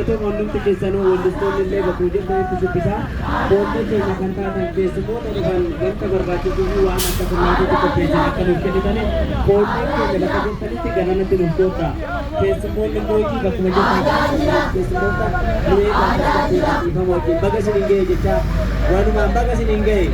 galto mannumti keessanuu weellistoonni illee bakka hojjetanitti shubbisaa booddee keenya kan taatan keessumoota dhufan ganta barbaachisuu fi waan akka sirnaatiitti qopheessan akka nuuf kennitanii booddee keenya lafa jirtanitti garanatti nuuf goota keessumoonni mootii bakkuma jirtan keessumoota nuyi kan ifama wajjin baga isin hin ga'e jecha walumaan baga isin hin ga'e.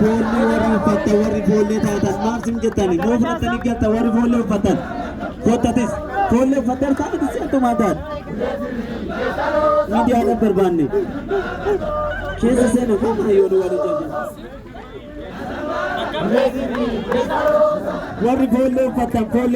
Warri foollee taatan maaf sim jettani noo fudhatanii galta warri foollee uffatan kootatis foollee uffatar taa'anii seetumaa ta'an miidiyaadhaan barbaanne keessa seena faama yoo nu waliin jajjan warri foollee uffatan foollee